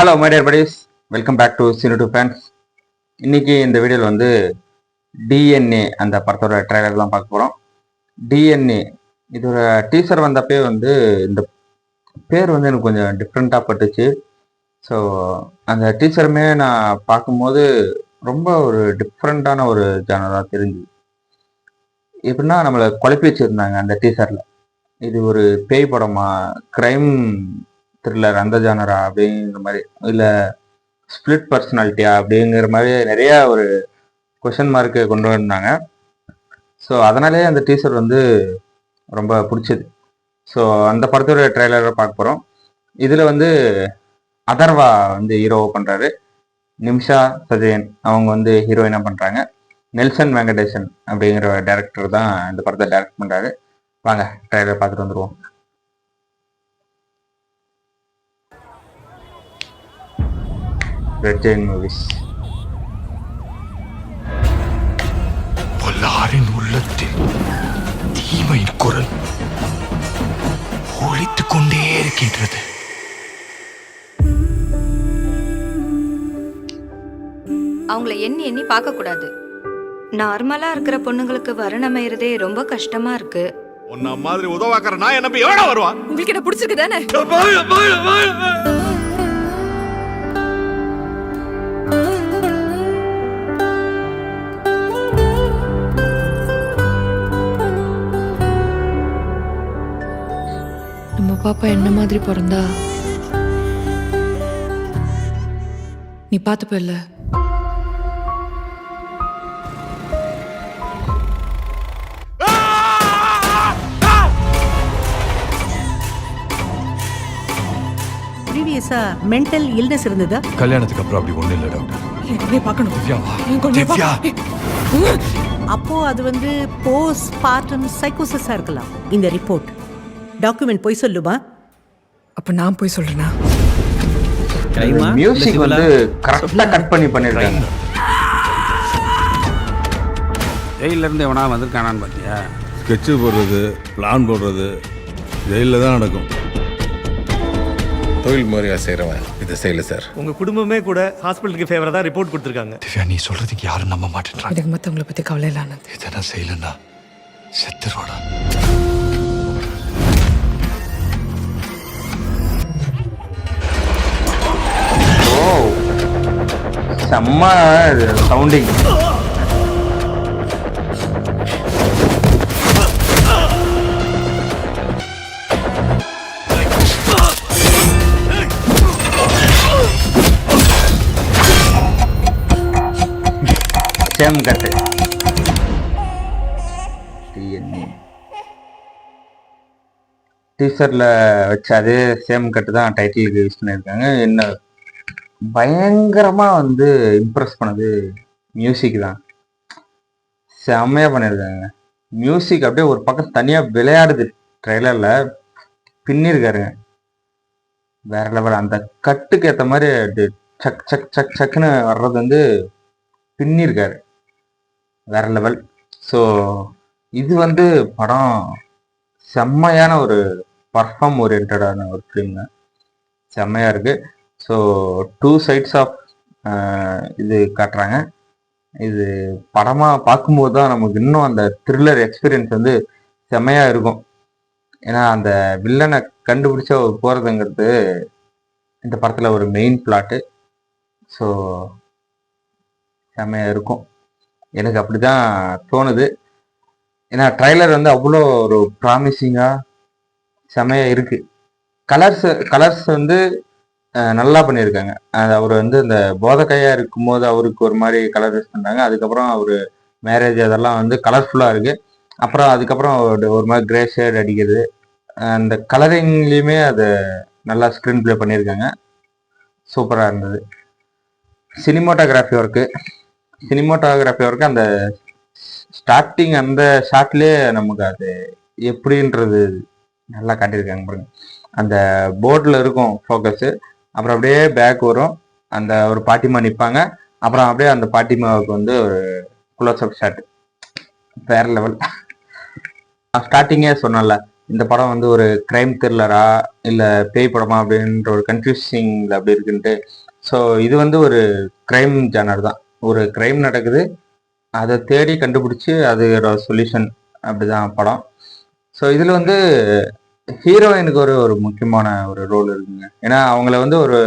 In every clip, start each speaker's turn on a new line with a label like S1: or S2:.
S1: Hello my dear buddies, welcome back to Cine2 Fans. இன்னைக்கு இந்த வீடியோவில் வந்து டிஎன்ஏ அந்த படத்தோட ட்ரைலர் தான் பார்க்க போகிறோம். டிஎன்ஏ இதோட டீசர் வந்தப்பே வந்து இந்த பேர் வந்து எனக்கு கொஞ்சம் டிஃப்ரெண்ட்டாக பட்டுச்சு. ஸோ அந்த டீசருமே நான் பார்க்கும்போது ரொம்ப ஒரு டிஃப்ரெண்ட்டான ஒரு ஜானராக தெரிஞ்சு, எப்படின்னா நம்மளை குழப்பி வச்சுருந்தாங்க அந்த டீசரில். இது ஒரு பேய் படமா, கிரைம் த்ரில்லர் அந்த ஜானரா அப்படிங்கிற மாதிரி, இல்லை ஸ்பிளிட் பர்சனாலிட்டியா அப்படிங்கிற மாதிரி நிறையா ஒரு கொஷன் மார்க்கு கொண்டு வந்தாங்க. ஸோ அதனாலே அந்த டீசர் வந்து ரொம்ப பிடிச்சது. ஸோ அந்த படத்தோட ட்ரெய்லரை பார்க்க போகிறோம். இதில் வந்து அதர்வா வந்து ஹீரோவை பண்ணுறாரு, நிமிஷா சஜயன் அவங்க வந்து ஹீரோயினாக பண்ணுறாங்க, நெல்சன் வெங்கடேசன் அப்படிங்கிற டேரக்டர் தான் இந்த படத்தை டைரக்ட் பண்ணுறாரு. வாங்க ட்ரெய்லர் பார்த்துட்டு வந்துடுவோம். Red Jain movies.
S2: பொல்லாரின் உள்ளத்தில் தீமையின் குரல் ஒலித்துக் கொண்டே இருக்கின்றது.
S3: அவங்கள எண்ணி எண்ணி பார்க்க கூடாது. நார்மலா இருக்கிற பொண்ணுங்களுக்கு வரன் அமையறதே ரொம்ப கஷ்டமா இருக்கு.
S4: உன்ன மாதிரி உதவாக்கற நான் என்ன போய் எவனா வருவா?
S3: உங்களுக்கு என்ன பிடிச்சிருக்கு தானே?
S5: நம்ம பாப்பா என்ன மாதிரி பிறந்தா நீ பார்த்துப்ப இல்ல?
S6: ப்ரீவியஸா மென்டல் இல்னஸ் இருந்ததா?
S2: கல்யாணத்துக்கு அப்புறம் அப்படி ஒண்ணு இல்ல டாக்டர்.
S5: என்னை பார்க்கணும்.
S2: திவ்யா
S6: அப்போ அது வந்து போஸ்ட் பார்ட்டம் சைக்கோசிஸா இருக்கலாம். இந்த ரிப்போர்ட் டாக்குமெண்ட் போய் சொல்லுமா?
S5: அப்ப நான் போய் சொல்றேனா?
S1: மியூசிக் வந்து கரெக்டா கட் பண்ணிருக்காங்க.
S7: ஜெயில இருந்து எவனா வந்திருக்கானான்னு பார்த்தியா?
S8: ஸ்கெட்சு போடுறது, பிளான் போடுறது ஜெயிலில் தான் நடக்கும்.
S9: தொழில் முறையா செய்கிறவன் இதை செய்யல சார்.
S10: உங்க குடும்பமே கூட ஹாஸ்பிட்டலுக்கு ஃபேவரா தான் ரிப்போர்ட் கொடுத்துருக்காங்க.
S2: திவ்யா, நீ சொல்றதுக்கு யாரும் நம்ப மாட்டேன்றாங்க.
S5: எனக்கு மத்தவங்களை பத்தி கவலை இல்ல ஆனந்த்.
S2: இதை நான் செய்யலன்னா செத்துருவாடா.
S1: செம்ம சவுண்டிங். சேம் கட்டு. டீசர்ல வச்ச அதே சேம் கட்டு தான் டைட்டிலுக்கு யூஸ் பண்ணியிருக்காங்க. என்ன பயங்கரமா வந்து இம்ப்ரெஸ் பண்ணது மியூசிக் தான். செம்மையா பண்ணியிருக்காங்க. மியூசிக் அப்படியே ஒரு பக்கம் தனியா விளையாடுது. ட்ரெய்லர்ல பின்னிருக்காருங்க, வேற லெவல். அந்த கட்டுக்கு ஏற்ற மாதிரி சக் சக் சக் சக்குன்னு வர்றது வந்து பின்னிருக்காரு, வேற லெவல். ஸோ இது வந்து படம் செம்மையான ஒரு பர்ஃபார்ம் ஓரியன்டான ஒரு ஃபிலிம்ங்க, செம்மையா இருக்கு. ஸோ 2 சைட்ஸ் ஆஃப் இது காட்டுறாங்க. இது படமாக பார்க்கும்போது தான் நமக்கு இன்னும் அந்த த்ரில்லர் எக்ஸ்பீரியன்ஸ் வந்து செம்மையாக இருக்கும். ஏன்னா அந்த வில்லனை கண்டுபிடிச்ச போகிறதுங்கிறது இந்த படத்தில் ஒரு மெயின் பிளாட்டு. ஸோ செம்மையாக இருக்கும், எனக்கு அப்படி தான் தோணுது. ஏன்னா ட்ரைலர் வந்து அவ்வளோ ஒரு ப்ராமிசிங்காக செம்மையாக இருக்குது. கலர்ஸ் வந்து நல்லா பண்ணியிருக்காங்க. அவர் வந்து இந்த போதக்கையா இருக்கும்போது அவருக்கு ஒரு மாதிரி கலர் யூஸ் பண்ணுறாங்க. அதுக்கப்புறம் அவர் மேரேஜ் அதெல்லாம் வந்து கலர்ஃபுல்லாக இருக்குது. அப்புறம் அதுக்கப்புறம் ஒரு மாதிரி கிரே ஷேட் அடிக்கிறது. அந்த கலரிங்லேயுமே அது நல்லா ஸ்க்ரீன் ப்ளே பண்ணியிருக்காங்க, சூப்பராக இருந்தது. சினிமோட்டோகிராஃபி ஒர்க்கு அந்த ஸ்டார்டிங் அந்த ஷாட்லேயே நமக்கு அது எப்படின்றது நல்லா காட்டியிருக்காங்க பாருங்க. அந்த போர்டில் இருக்கும் ஃபோக்கஸு, அப்புறம் அப்படியே பேக் வரும், அந்த ஒரு பாட்டிமா நிற்பாங்க, அப்புறம் அப்படியே அந்த பாட்டிமாவுக்கு வந்து ஒரு க்ளோஸ் அப் ஷாட், வேற லெவல். ஸ்டார்டிங்கே சொன்னல இந்த படம் வந்து ஒரு கிரைம் த்ரில்லரா இல்லை பேய் படமா அப்படின்ற ஒரு கன்ஃபியூசிங்ல அப்படி இருக்குன்ட்டு. ஸோ இது வந்து ஒரு கிரைம் ஜானர் தான். ஒரு கிரைம் நடக்குது, அதை தேடி கண்டுபிடிச்சி அதோட சொல்யூஷன் அப்படிதான் படம். ஸோ இதில் வந்து ஹீரோயினுக்கு ஒரு முக்கியமான ஒரு ரோல் இருக்குங்க. ஏன்னா அவங்கள வந்து ஒரு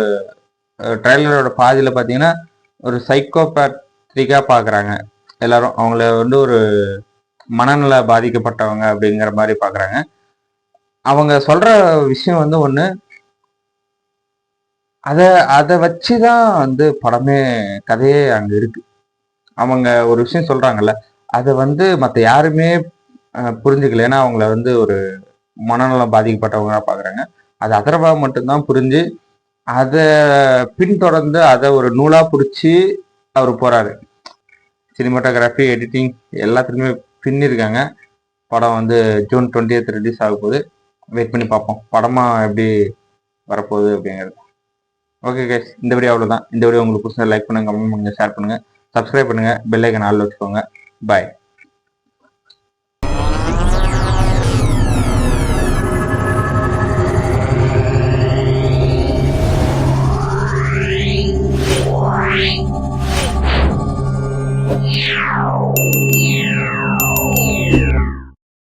S1: ட்ரைலரோட பாதியில் பார்த்தீங்கன்னா ஒரு சைக்கோபேத்ரிக்காக பார்க்குறாங்க எல்லாரும். அவங்கள வந்து ஒரு மனநல பாதிக்கப்பட்டவங்க அப்படிங்கிற மாதிரி பார்க்குறாங்க. அவங்க சொல்ற விஷயம் வந்து ஒன்று, அதை வச்சு தான் வந்து படமே கதையே அங்கே இருக்கு. அவங்க ஒரு விஷயம் சொல்றாங்கல்ல, அதை வந்து மற்ற யாருமே புரிஞ்சுக்கல. ஏன்னா அவங்கள வந்து ஒரு மனநலம் பாதிக்கப்பட்டவங்க பார்க்குறாங்க. அது அதர்வா மட்டும்தான் புரிஞ்சு அதை பின்தொடர்ந்து அதை ஒரு நூலாக பிடிச்சி அவர் போறாரு. சினிமாட்டோகிராஃபி, எடிட்டிங் எல்லாத்துக்குமே பின்னிருக்காங்க. படம் வந்து ஜூன் 20th ரிலீஸ் ஆக போகுது. வெயிட் பண்ணி பார்ப்போம் படமா எப்படி வரப்போகுது அப்படிங்கிறது. ஓகே கைஸ், இந்த வீடியோ அவ்வளோதான். இந்த வீடியோ உங்களுக்கு பிடிச்சா லைக் பண்ணுங்க, கமெண்ட் பண்ணுங்க, ஷேர் பண்ணுங்க, சப்ஸ்கிரைப் பண்ணுங்க, பெல் ஐக்கன் ஆல்ல வச்சுக்கோங்க. பாய்.